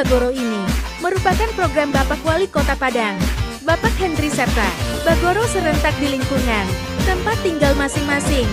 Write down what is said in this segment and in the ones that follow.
Bagoro ini merupakan program Bapak Wali Kota Padang, Bapak Henry serta Bagoro serentak di lingkungan tempat tinggal masing-masing.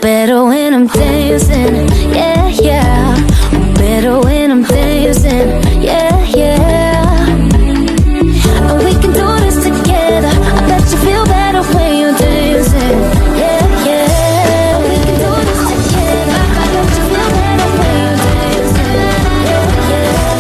Better when I'm dancing, yeah, yeah. Better when I'm dancing, yeah, yeah. And we can do this together. I bet you feel better when you're dancing, yeah, yeah. We can do this together. I bet you feel better when you're dancing, yeah, yeah.